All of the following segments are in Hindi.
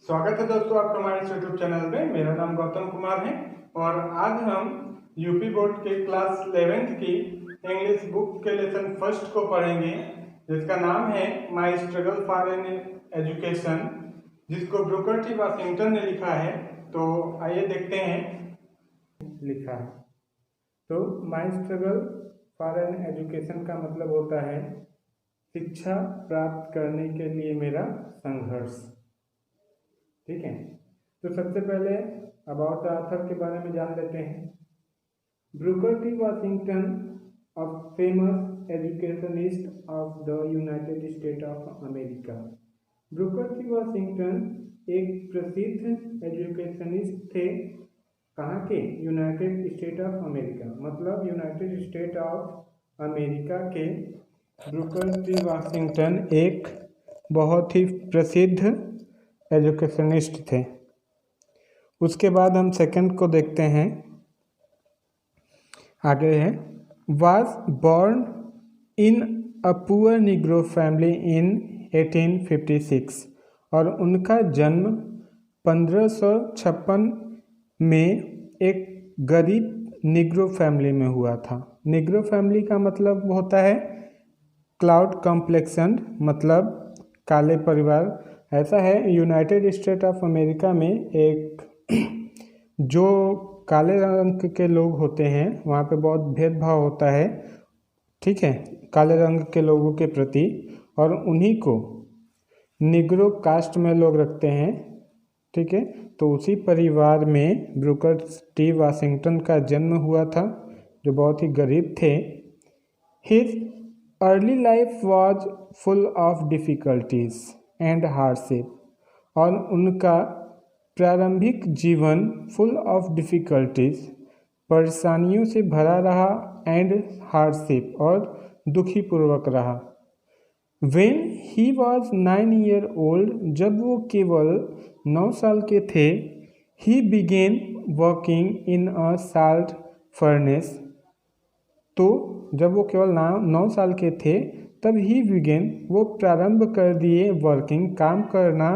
स्वागत है दोस्तों आपका हमारे इस यूट्यूब चैनल पे। मेरा नाम गौतम कुमार है और आज हम यूपी बोर्ड के क्लास 11th की इंग्लिश बुक के लेसन फर्स्ट को पढ़ेंगे, जिसका नाम है माई स्ट्रगल फॉर एन एजुकेशन, जिसको ब्रूकर टी वाशिंगटन ने लिखा है। तो आइए देखते हैं। लिखा है तो माई स्ट्रगल फॉर एन एजुकेशन का मतलब होता है शिक्षा प्राप्त करने के लिए मेरा संघर्ष। ठीक है, तो सबसे पहले अबाउट द ऑथर के बारे में जान लेते हैं। Brooker T Washington, a famous educationist of the United state of America. Brooker T Washington एक प्रसिद्ध एजुकेशनिस्ट थे। कहाँ के? यूनाइटेड स्टेट ऑफ अमेरिका, मतलब यूनाइटेड स्टेट ऑफ अमेरिका के ब्रूकर टी वाशिंगटन एक बहुत ही प्रसिद्ध एजुकेशनिस्ट थे। उसके बाद हम सेकंड को देखते हैं। आगे है was born in a poor negro family in 1856, और उनका जन्म 1556 में एक गरीब निग्रो फैमिली में हुआ था। निग्रो फैमिली का मतलब होता है क्लाउड कॉम्प्लेक्शन, मतलब काले परिवार। ऐसा है यूनाइटेड स्टेट ऑफ अमेरिका में एक जो काले रंग के लोग होते हैं वहाँ पे बहुत भेदभाव होता है, ठीक है, काले रंग के लोगों के प्रति, और उन्हीं को निग्रो कास्ट में लोग रखते हैं। ठीक है, तो उसी परिवार में ब्रूकर टी वाशिंगटन का जन्म हुआ था, जो बहुत ही गरीब थे। His early life was full of difficulties and hardship, और उनका प्रारंभिक जीवन फुल ऑफ डिफ़िकल्टीज, परेशानियों से भरा रहा, एंड हार्डशिप, और दुखीपूर्वक रहा। When he was 9 year old, जब वो केवल 9 साल के थे, he began working in a salt furnace, तो जब वो केवल 9 साल के थे तब ही बिगेन वो प्रारंभ कर दिए वर्किंग, काम करना,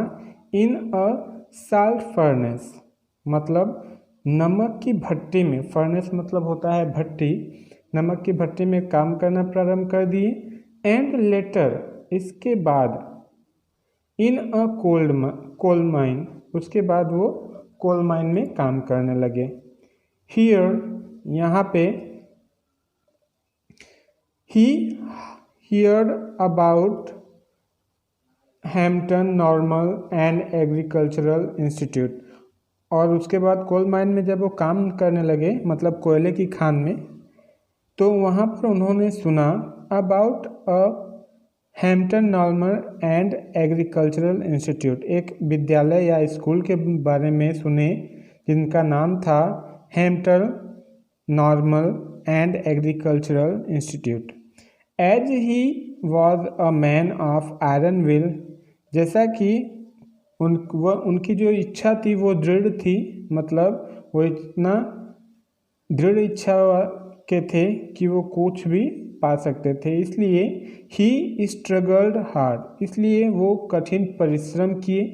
इन अ साल्ट फर्नेस, मतलब नमक की भट्टी में। फर्नेस मतलब होता है भट्टी, नमक की भट्टी में काम करना प्रारंभ कर दिए। एंड लेटर, इसके बाद, इन अ कोल माइन, उसके बाद वो कोल माइन में काम करने लगे। हियर, यहाँ पे, he heard about Hampton normal and agricultural institute, और उसके बाद कोल माइन में जब वो काम करने लगे, मतलब कोयले की खान में, तो वहाँ पर उन्होंने सुना about a Hampton normal and agricultural institute, एक विद्यालय या स्कूल के बारे में सुने जिनका नाम था Hampton normal and agricultural institute. As he was a man of iron will, जैसा कि उनकी जो इच्छा थी वो दृढ़ थी, मतलब वो इतना दृढ़ इच्छा के थे कि वो कुछ भी पा सकते थे, इसलिए ही स्ट्रगल्ड हार्ड, इसलिए वो कठिन परिश्रम किए।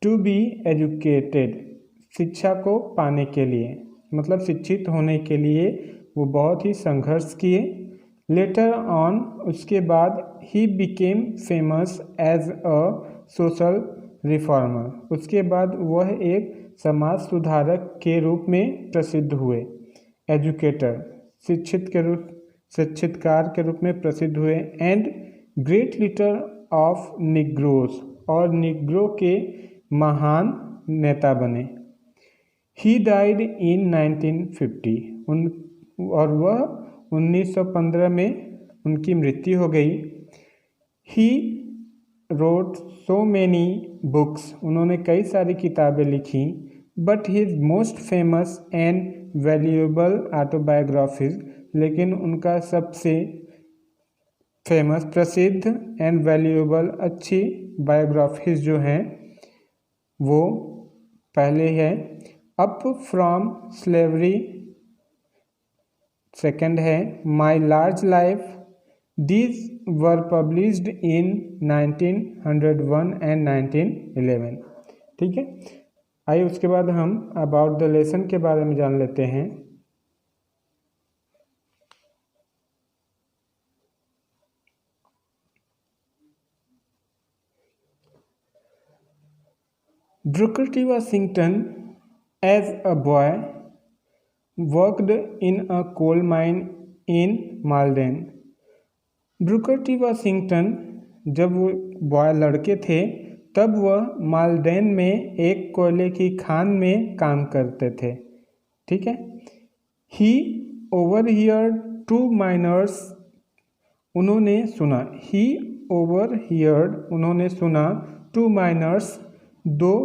टू बी एजुकेटेड, शिक्षा को पाने के लिए, मतलब शिक्षित होने के लिए वो बहुत ही संघर्ष किए। लेटर ऑन, उसके बाद, he became famous as a social reformer, उसके बाद वह एक समाज सुधारक के रूप में प्रसिद्ध हुए। एजुकेटर, शिक्षितकार के रूप में प्रसिद्ध हुए। And great leader of Negroes, और निग्रो के महान नेता बने। ही डाइड इन 1950, और वह 1915 में उनकी मृत्यु हो गई। He wrote so many books, उन्होंने कई सारी किताबें लिखी। But his most famous and valuable autobiographies, लेकिन उनका सबसे फेमस, प्रसिद्ध एंड वैल्यूएबल, अच्छी बायोग्राफीज जो हैं वो पहले है अप फ्रॉम स्लेवरी, सेकंड है my large life. These were published in 1901 and 1911, ठीक है। आइए उसके बाद हम अबाउट द लेसन के बारे में जान लेते हैं। Booker T. Washington, as a boy, worked in a coal mine in Malden. Brooker T Washington जब वो बॉय लड़के थे तब वह मालडेन में एक कोयले की खान में काम करते थे। ठीक है। ही ओवरहियर्ड 2 माइनर्स, उन्होंने सुना। ही ओवरहियर्ड, उन्होंने सुना 2 माइनर्स, 2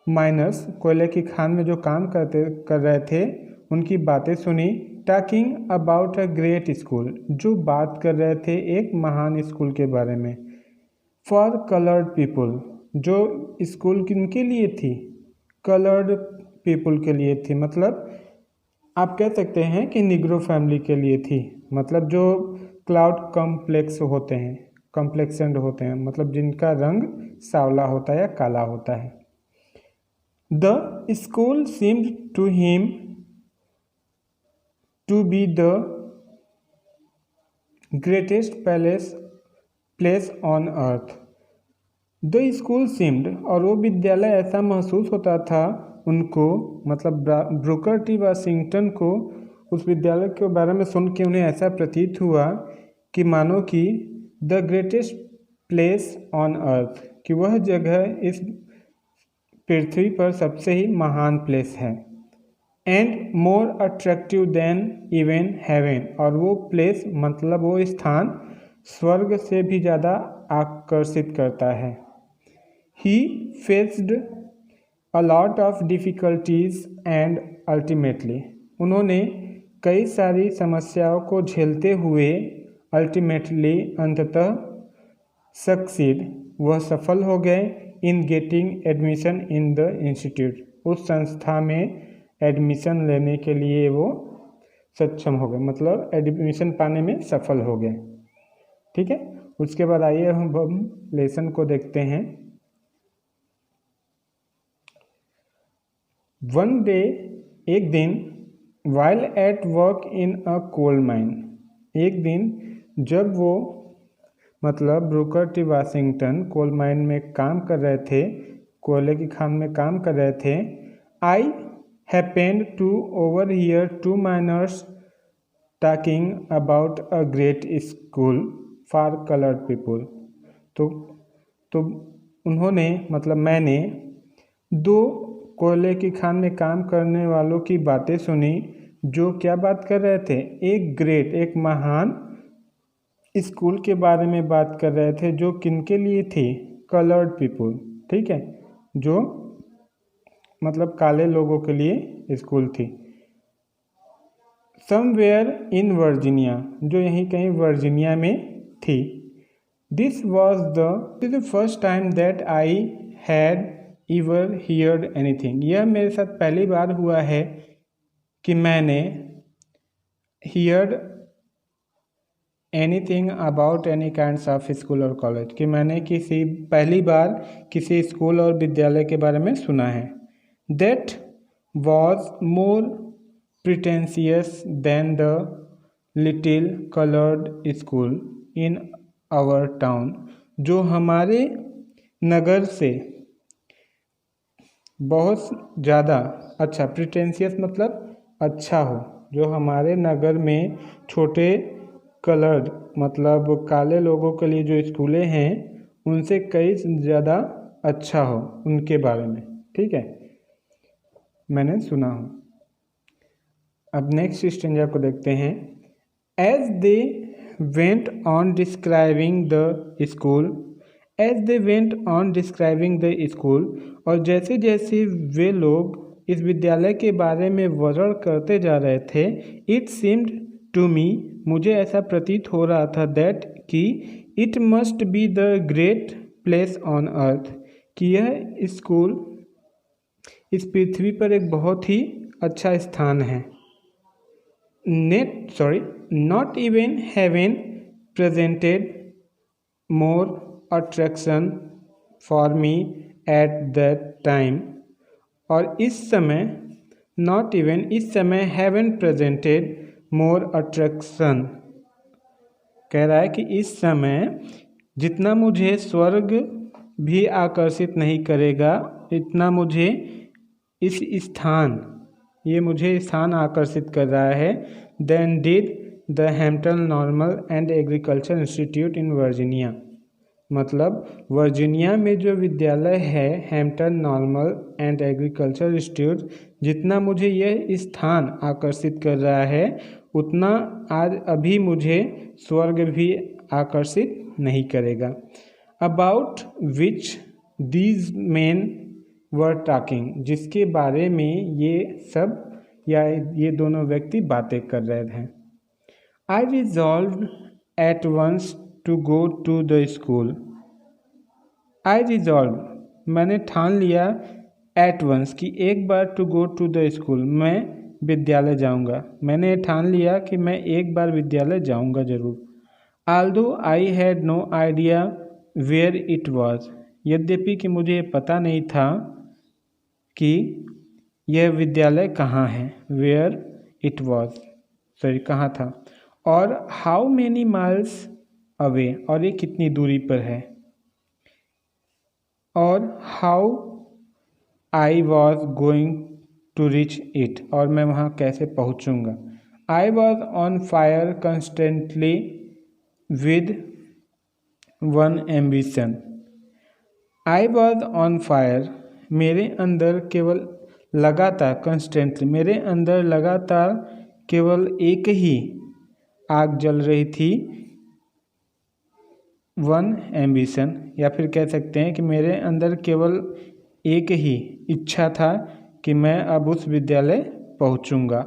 माइनर्स कोयले की खान में जो काम कर रहे थे उनकी बातें सुनी। Talking about a great school, जो बात कर रहे थे एक महान स्कूल के बारे में। फॉर कलर्ड पीपल, जो स्कूल किनके लिए थी? कलर्ड पीपल के लिए थी, मतलब आप कह सकते हैं कि निग्रो फैमिली के लिए थी। मतलब जो क्लाउड कॉम्प्लेक्स होते हैं, कॉम्प्लेक्सेंड होते हैं, मतलब जिनका रंग सांवला होता है या काला होता है। The school seemed to him to be the greatest place on earth. The school seemed, और वो विद्यालय ऐसा महसूस होता था उनको, मतलब ब्रूकर टी वाशिंगटन को उस विद्यालय के बारे में सुन के उन्हें ऐसा प्रतीत हुआ कि मानो कि द ग्रेटेस्ट प्लेस ऑन अर्थ, कि वह जगह इस पृथ्वी पर सबसे ही महान प्लेस है। And more attractive than even heaven, और वो प्लेस मतलब वो स्थान स्वर्ग से भी ज़्यादा आकर्षित करता है। ही faced a lot of difficulties and ultimately, उन्होंने कई सारी समस्याओं को झेलते हुए अल्टीमेटली अंततः सक्सीड, वह सफल हो गए in getting admission in the institute, उस संस्था में एडमिशन लेने के लिए वो सक्षम हो गए, मतलब एडमिशन पाने में सफल हो गए। ठीक है। उसके बाद आइए हम लेसन को देखते हैं। वन डे, एक दिन, while at work in a coal mine, एक दिन जब वो मतलब Booker T Washington coal mine में काम कर रहे थे, कोयले की खान में काम कर रहे थे। I happened to overhear 2 miners talking about a great school for coloured people. तो उन्होंने, मतलब मैंने 2 कोयले की खान में काम करने वालों की बातें सुनी, जो क्या बात कर रहे थे? एक महान स्कूल के बारे में बात कर रहे थे, जो किनके लिए थी? Coloured people. ठीक है, जो मतलब काले लोगों के लिए स्कूल थी। समवेयर इन वर्जीनिया, जो यहीं कहीं वर्जीनिया में थी। This was the first time that I had ever heard anything, यह मेरे साथ पहली बार हुआ है कि मैंने heard anything about any kinds of school और कॉलेज, कि मैंने पहली बार किसी स्कूल और विद्यालय के बारे में सुना है। That was more pretentious than the little coloured school in our town, जो हमारे नगर से बहुत ज़्यादा अच्छा, प्रिटेंशियस मतलब अच्छा हो, जो हमारे नगर में छोटे कलर्ड मतलब काले लोगों के लिए जो स्कूलें हैं उनसे कई ज़्यादा अच्छा हो, उनके बारे में। ठीक है, मैंने सुना हूँ। अब नेक्स्ट स्टेंजा को देखते हैं। As they went on describing the school, as they went on describing the school, और जैसे जैसे वे लोग इस विद्यालय के बारे में वर्णन करते जा रहे थे, इट सीम्ड टू मी, मुझे ऐसा प्रतीत हो रहा था, दैट कि it must be the great place on अर्थ, कि यह स्कूल इस पृथ्वी पर एक बहुत ही अच्छा स्थान है। Not even heaven presented more attraction for me at that time, और इस समय नॉट इवन, इस समय हैवन प्रेजेंटेड मोर अट्रैक्शन। कह रहा है कि इस समय जितना मुझे स्वर्ग भी आकर्षित नहीं करेगा, इतना मुझे इस स्थान, ये मुझे स्थान आकर्षित कर रहा है। Then did the Hampton normal and agriculture institute in Virginia, मतलब वर्जीनिया में जो विद्यालय है Hampton normal and agriculture institute, जितना मुझे यह स्थान आकर्षित कर रहा है उतना आज अभी मुझे स्वर्ग भी आकर्षित नहीं करेगा। About which these main were talking, जिसके बारे में ये सब या ये दोनों व्यक्ति बातें कर रहे थे। I resolve at once to go to the school. I resolve, मैंने ठान लिया, एट वंस कि एक बार, to go to the school, मैं विद्यालय जाऊंगा। मैंने ठान लिया कि मैं एक बार विद्यालय जाऊंगा जरूर। Although I had no idea where it was, यद्यपि कि मुझे पता नहीं था कि यह विद्यालय कहाँ है। वेयर इट वॉज, सॉरी, कहाँ था। और हाउ मेनी माइल्स अवे, और ये कितनी दूरी पर है। और how I was going to reach it, और मैं वहाँ कैसे पहुँचूँगा। I was on fire constantly with one ambition. I was on fire, मेरे अंदर केवल लगातार, कंस्टेंटली, मेरे अंदर लगातार केवल एक ही आग जल रही थी। वन एम्बिशन, या फिर कह सकते हैं कि मेरे अंदर केवल एक ही इच्छा था कि मैं अब उस विद्यालय पहुंचूंगा,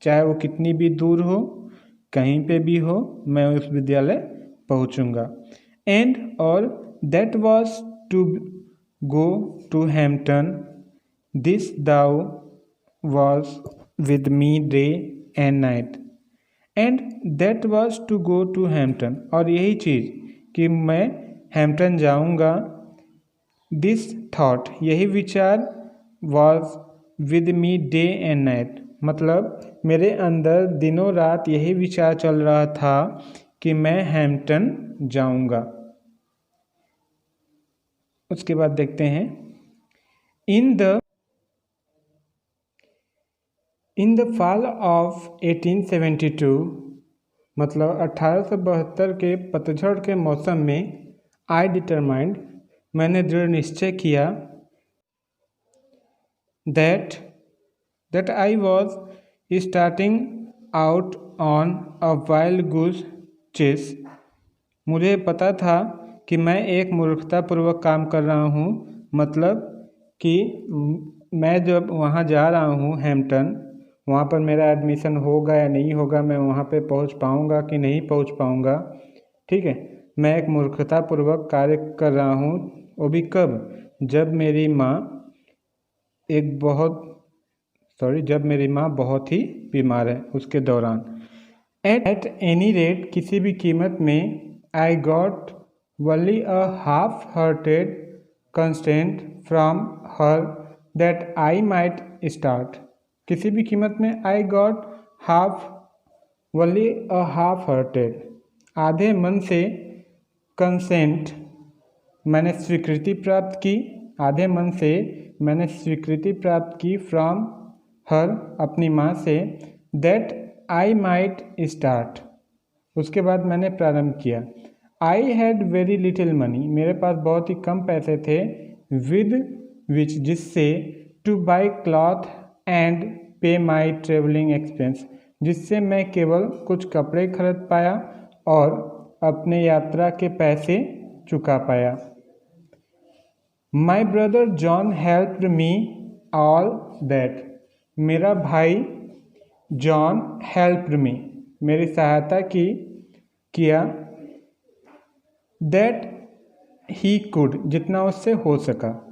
चाहे वो कितनी भी दूर हो, कहीं पे भी हो, मैं उस विद्यालय पहुंचूंगा। एंड और that was to go to Hampton, this thought was with me day and night. And that was to go to Hampton, और यही चीज़ कि मैं हैम्पटन जाऊंगा। दिस थॉट, यही विचार, was with me day and night, मतलब मेरे अंदर दिनों रात यही विचार चल रहा था कि मैं हैम्पटन जाऊंगा। उसके बाद देखते हैं, इन द फॉल ऑफ 1872, मतलब 1872 के पतझड़ के मौसम में, आई डिटरमाइंड, मैंने दृढ़ निश्चय किया, that I was starting out on a wild goose chase। मुझे पता था कि मैं एक मूर्खतापूर्वक काम कर रहा हूँ, मतलब कि मैं जब वहाँ जा रहा हूँ हैम्पटन, वहाँ पर मेरा एडमिशन होगा या नहीं होगा, मैं वहाँ पे पहुँच पाऊँगा कि नहीं पहुँच पाऊँगा, ठीक है। मैं एक मूर्खतापूर्वक कार्य कर रहा हूँ, वो भी कब, जब मेरी माँ जब मेरी माँ बहुत ही बीमार है, उसके दौरान। एट एनी रेट, किसी भी कीमत में, I got only a half hearted consent from her that I might start. किसी भी कीमत में, I got only a half hearted, आधे मन से, कंसेंट, मैंने स्वीकृति प्राप्त की, आधे मन से मैंने स्वीकृति प्राप्त की, फ्रॉम हर, अपनी माँ से, दैट आई माइट स्टार्ट, उसके बाद मैंने प्रारंभ किया। I had very little money, मेरे पास बहुत ही कम पैसे थे, विद विच, जिससे, टू बाई क्लॉथ एंड पे माई ट्रेवलिंग एक्सपेंस, जिससे मैं केवल कुछ कपड़े खरीद पाया और अपने यात्रा के पैसे चुका पाया। My brother John helped me all that, मेरा भाई जॉन हेल्प्ड मी, मेरी सहायता किया, दैट ही कुड, जितना उससे हो सका,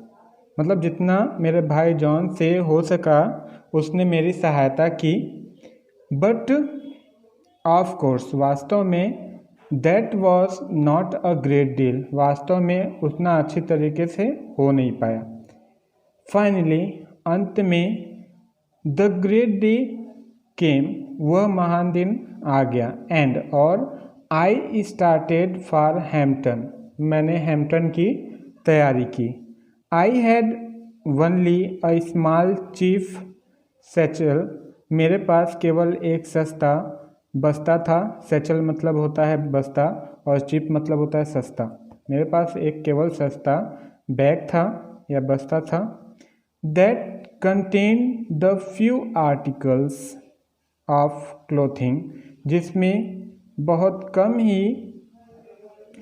मतलब जितना मेरे भाई जॉन से हो सका उसने मेरी सहायता की। बट ऑफ कोर्स, वास्तव में, that was not a great deal, वास्तव में उतना अच्छी तरीके से हो नहीं पाया। फाइनली, अंत में द ग्रेट डे केम, वह महान दिन आ गया। एंड और आई स्टार्टेड फॉर हैम्पटन, मैंने हैम्पटन की तैयारी की। I had only a small chief satchel, मेरे पास केवल एक सस्ता बस्ता था। सैचल मतलब होता है बस्ता और चीप मतलब होता है सस्ता। मेरे पास एक केवल सस्ता बैग था या बस्ता था। That contain the few articles of clothing, जिसमें बहुत कम ही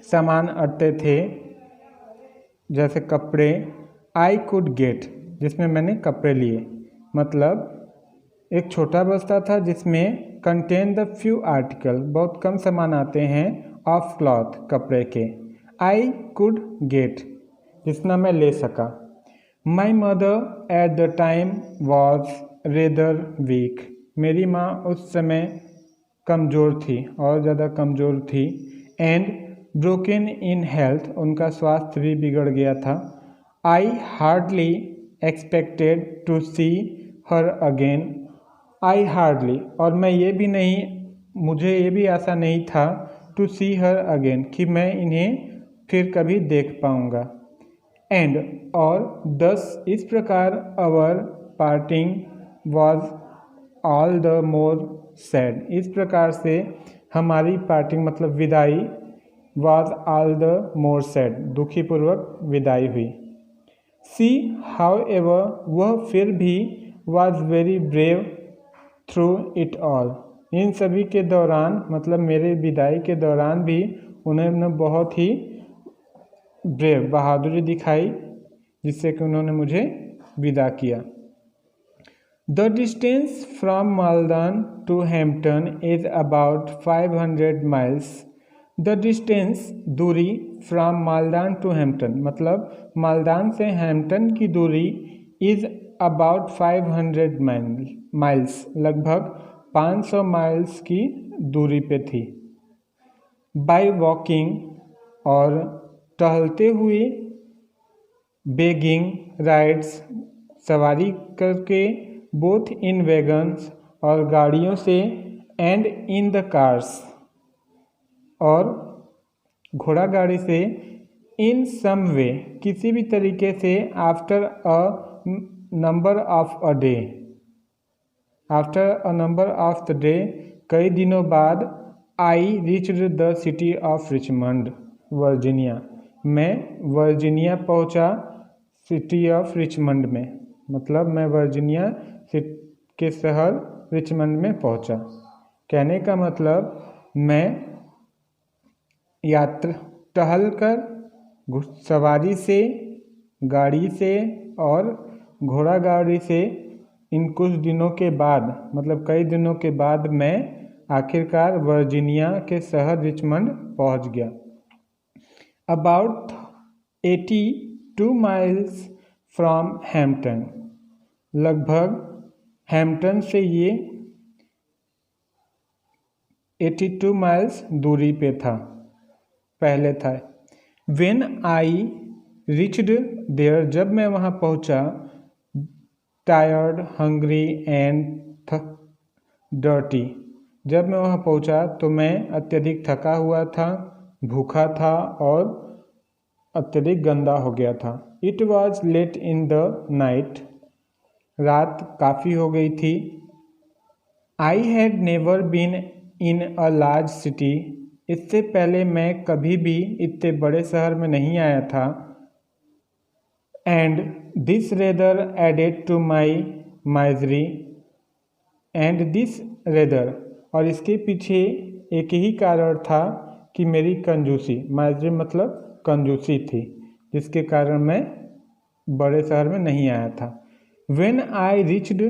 सामान अटते थे, जैसे कपड़े। आई कुड गेट, जिसमें मैंने कपड़े लिए, मतलब एक छोटा बस्ता था जिसमें कंटेन द फ्यू आर्टिकल, बहुत कम सामान आते हैं, ऑफ क्लॉथ, कपड़े के। आई कुड गेट, जितना मैं ले सका। My mother at the time was rather weak, मेरी माँ उस समय कमज़ोर थी और ज़्यादा कमज़ोर थी। एंड ब्रोकन इन हेल्थ, उनका स्वास्थ्य भी बिगड़ गया था। I hardly expected to see her again, I hardly, और मुझे ये भी आशा नहीं था, टू सी हर अगेन, कि मैं इन्हें फिर कभी देख पाऊँगा। एंड और दस, इस प्रकार our parting was all the more sad, इस प्रकार से हमारी पार्टिंग मतलब विदाई, was all the more sad, दुखीपूर्वक विदाई हुई। सी हाउ एवर, वह फिर भी, was very brave through it all, इन सभी के दौरान, मतलब मेरे विदाई के दौरान भी उन्होंने बहुत ही ब्रेव, बहादुरी दिखाई, जिससे कि उन्होंने मुझे विदा किया। The distance from Malden to Hampton is about 500 miles, the distance, दूरी, फ्रॉम मालदान टू हैम्पटन, मतलब मालदान से हैम्पटन की दूरी, इज़ अबाउट 500 माइल्स, लगभग 500 माइल्स की दूरी पे थी। बाय वॉकिंग, और टहलते हुए, बेगिंग राइड्स, सवारी करके, बोथ इन वैगन्स, और गाड़ियों से, एंड इन द कार्स, और घोड़ा गाड़ी से, इन सम वे, किसी भी तरीके से, after a number of a day, after a number of the day, कई दिनों बाद, I reached the city of Richmond, Virginia, मैं वर्जीनिया पहुंचा, सिटी ऑफ रिचमंड में, मतलब मैं वर्जीनिया के शहर रिचमंड में पहुंचा। कहने का मतलब मैं टहल कर, सवारी से, गाड़ी से और घोड़ा गाड़ी से, इन कुछ दिनों के बाद, मतलब कई दिनों के बाद, मैं आखिरकार वर्जीनिया के शहर रिचमंड पहुंच गया। अबाउट 82 माइल्स फ्रॉम हैम्पटन, लगभग हैम्पटन से ये 82 माइल्स दूरी पे था, पहले था। व्हेन आई रीच्ड देयर, जब मैं वहाँ पहुँचा, टायर्ड, हंग्री एंड डर्टी, जब मैं वहाँ पहुँचा तो मैं अत्यधिक थका हुआ था, भूखा था और अत्यधिक गंदा हो गया था। It was late in the night, रात काफ़ी हो गई थी। I had never been in a large city, इससे पहले मैं कभी भी इतने बड़े शहर में नहीं आया था। And this rather added to my misery, and this rather, और इसके पीछे एक ही कारण था कि मेरी कंजूसी, माइजरी मतलब कंजूसी थी, जिसके कारण मैं बड़े शहर में नहीं आया था। व्हेन आई रीच्ड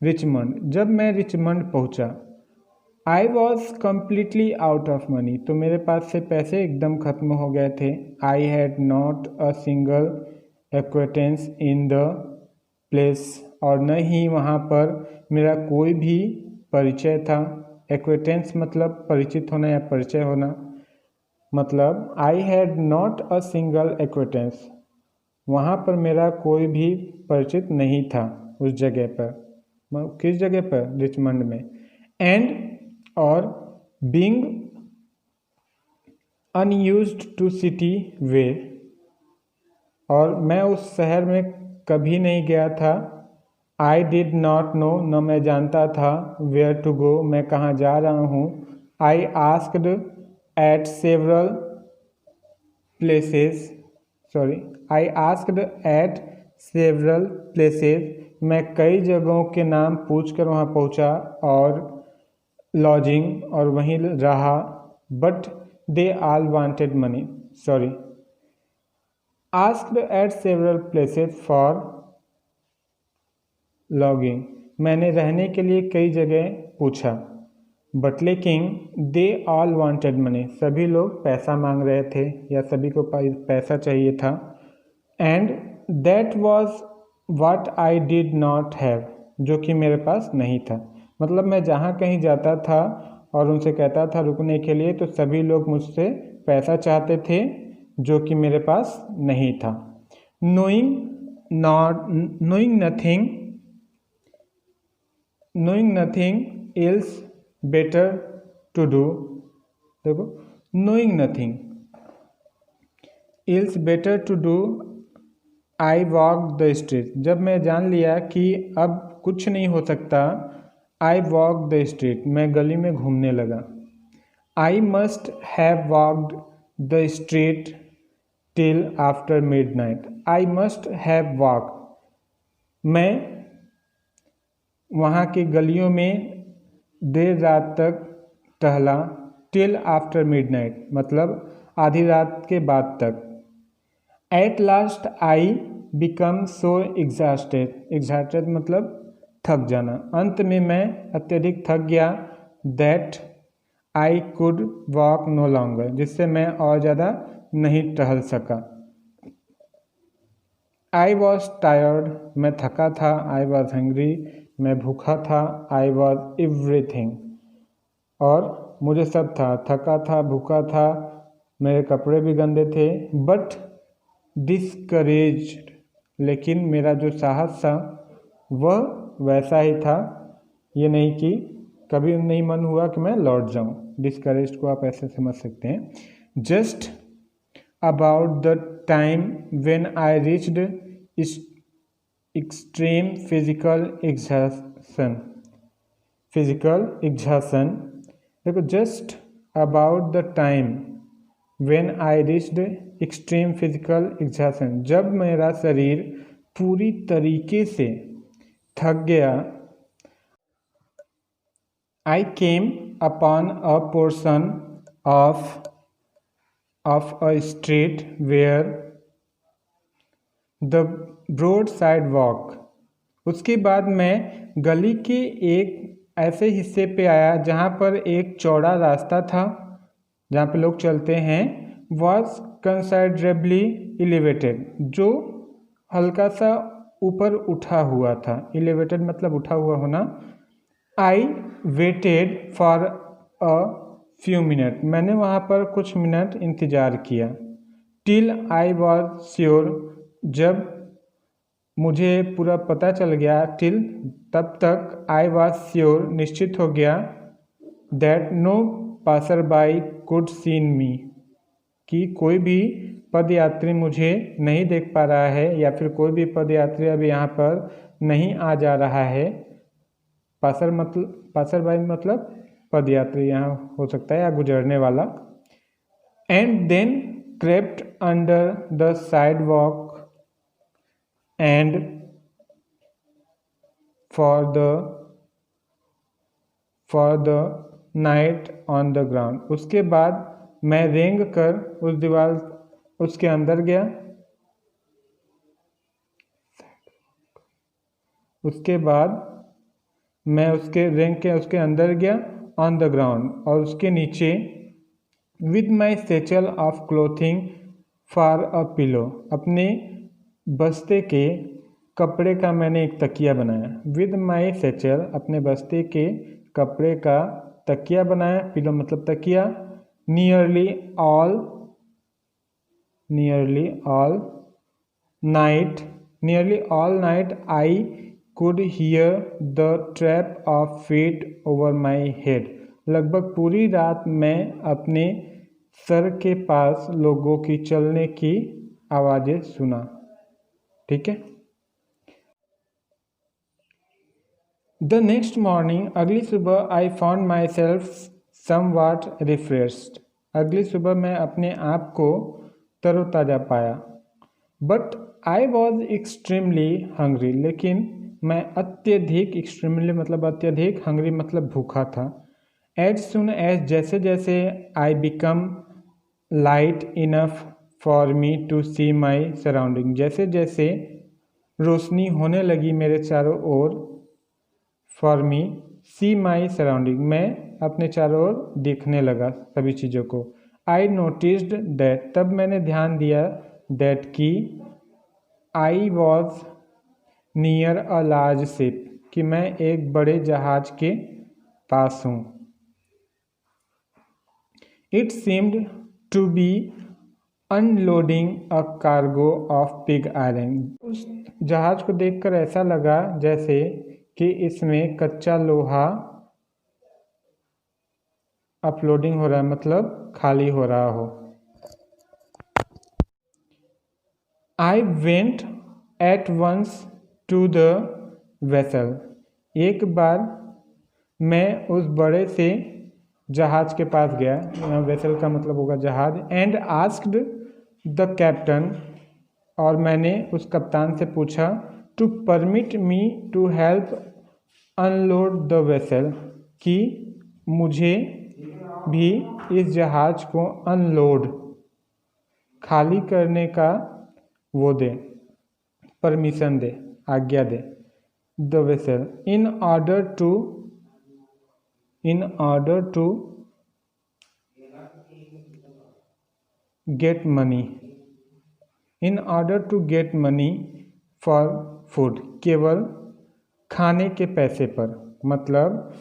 रिचमंड, जब मैं रिचमंड पहुंचा, I was completely out of money, तो मेरे पास से पैसे एकदम ख़त्म हो गए थे। आई had not a single acquaintance in the place, और न ही वहाँ पर मेरा कोई भी परिचय था। एक्वेटेंस मतलब परिचित होना या परिचय होना। मतलब I had not a single acquaintance, वहाँ पर मेरा कोई भी परिचित नहीं था उस जगह पर। किस जगह पर? रिचमंड में। एंड और बीइंग अनयूज्ड टू सिटी वे, और मैं उस शहर में कभी नहीं गया था। आई डिड नॉट नो, न मैं जानता था। वेयर टू गो, मैं कहाँ जा रहा हूँ। I asked eight several places, I asked eight several places, मैं कई जगहों के नाम पूछ कर वहाँ पहुँचा और लॉजिंग और वहीं रहा। But they all wanted money, asked eight several places for logging, मैंने रहने के लिए कई जगह पूछा। बट लेकिन दे ऑल वांटेड मनी, सभी लोग पैसा मांग रहे थे या सभी को पैसा चाहिए था। And that was what I did not have, जो कि मेरे पास नहीं था। मतलब मैं जहाँ कहीं जाता था और उनसे कहता था रुकने के लिए, तो सभी लोग मुझसे पैसा चाहते थे जो कि मेरे पास नहीं था। Knowing nothing else better to do, देखो knowing nothing else better to do I walk the street, जब मैं जान लिया कि अब कुछ नहीं हो सकता, आई वॉक द स्ट्रीट, मैं गली में घूमने लगा। I must have walked the street till after midnight, I must have walk, मैं वहाँ की गलियों में देर रात तक टहला। टिल आफ्टर मिडनाइट मतलब आधी रात के बाद तक। At last I became so exhausted मतलब थक जाना। अंत में मैं अत्यधिक थक गया। That I could walk no longer, जिससे मैं और ज़्यादा नहीं टहल सका। आई वॉज टायर्ड, मैं थका था। आई वॉज हंग्री, मैं भूखा था। आई वॉज एवरीथिंग, और मुझे सब था, थका था, भूखा था, मेरे कपड़े भी गंदे थे। बट डिस्करेज्ड, लेकिन मेरा जो साहस था वह वैसा ही था, ये नहीं कि कभी नहीं मन हुआ कि मैं लौट जाऊं। डिस्करेज्ड को आप ऐसे समझ सकते हैं। Just about the time when I reached extreme physical exhaustion, देखो just about the time when I reached extreme physical exhaustion, जब मेरा शरीर पूरी तरीके से थक गया। I came upon a portion of a street where the broad sidewalk, उसके बाद मैं गली के एक ऐसे हिस्से पे आया जहाँ पर एक चौड़ा रास्ता था जहाँ पे लोग चलते हैं। वॉज कंसिडरेबली एलिवेटेड, जो हल्का सा ऊपर उठा हुआ था। एलिवेटेड मतलब उठा हुआ होना। I waited for a few minute, मैंने वहाँ पर कुछ मिनट इंतज़ार किया। टिल आई वॉज श्योर, जब मुझे पूरा पता चल गया। टिल तब तक, आई वॉज श्योर निश्चित हो गया। That no passer by could seen me, कि कोई भी पदयात्री मुझे नहीं देख पा रहा है, या फिर कोई भी पदयात्री अभी यहाँ पर नहीं आ जा रहा है। पासर बाई मतलब पदयात्री यहाँ हो सकता है या गुजरने वाला। And then crept under the sidewalk and for the night on the ground, उसके बाद मैं रेंग कर उस दीवार उसके अंदर गया। उसके बाद मैं उसके रेंग के उसके अंदर गया ऑन द ग्राउंड, और उसके नीचे with my satchel of clothing for a pillow, अपने बस्ते के कपड़े का मैंने एक तकिया बनाया। विद माई सेचल, अपने बस्ते के कपड़े का तकिया बनाया, पिलो मतलब तकिया। Nearly all night I could hear the trap of feet over my head. लगभग पूरी रात मैं अपने सर के पास लोगों की चलने की आवाज़ें सुना। ठीक है। द नेक्स्ट मॉर्निंग, अगली सुबह, I found my self समवाट refreshed. अगली सुबह मैं अपने आप को तरोताज़ा पाया। But I was extremely hungry, लेकिन मैं अत्यधिक, एक्सट्रीमली मतलब अत्यधिक, हंग्री मतलब भूखा था। एज सुन एज, जैसे जैसे, I became light enough for me to see my surrounding, जैसे जैसे रोशनी होने लगी मेरे चारों ओर, for me C my surrounding, मैं अपने चारों ओर देखने लगा सभी चीज़ों को। आई नोटिस्ड दैट, तब मैंने ध्यान दिया, दैट की I was near a large ship, कि मैं एक बड़े जहाज के पास हूँ। It seemed to be unloading a cargo of pig iron, उस जहाज को देखकर ऐसा लगा जैसे कि इसमें कच्चा लोहा अपलोडिंग हो रहा है, मतलब खाली हो रहा हो। I went at once to the vessel, एक बार मैं उस बड़े से जहाज के पास गया, यहाँ वेसल का मतलब होगा जहाज। एंड आस्क्ड द कैप्टन, और मैंने उस कप्तान से पूछा, to permit me to help unload the vessel, कि मुझे भी इस जहाज को अनलोड, खाली करने का वो दे, परमिशन दे, आज्ञा दे। The vessel in order to get money, in order to get money for food, केवल खाने के पैसे पर, मतलब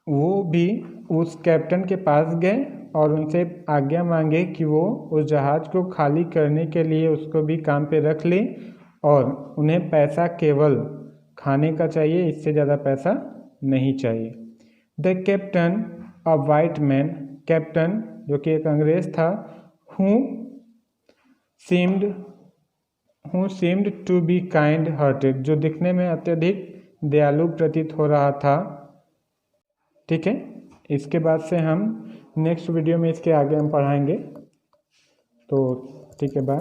वो भी उस कैप्टन के पास गए और उनसे आज्ञा मांगे कि वो उस जहाज को खाली करने के लिए उसको भी काम पे रख ले, और उन्हें पैसा केवल खाने का चाहिए, इससे ज़्यादा पैसा नहीं चाहिए। The captain a white man, captain जो कि एक अंग्रेज था, who seemed to be kind hearted, जो दिखने में अत्यधिक दयालु प्रतीत हो रहा था। ठीक है। इसके बाद से हम नेक्स्ट वीडियो में इसके आगे हम पढ़ाएंगे। तो ठीक है, बाय।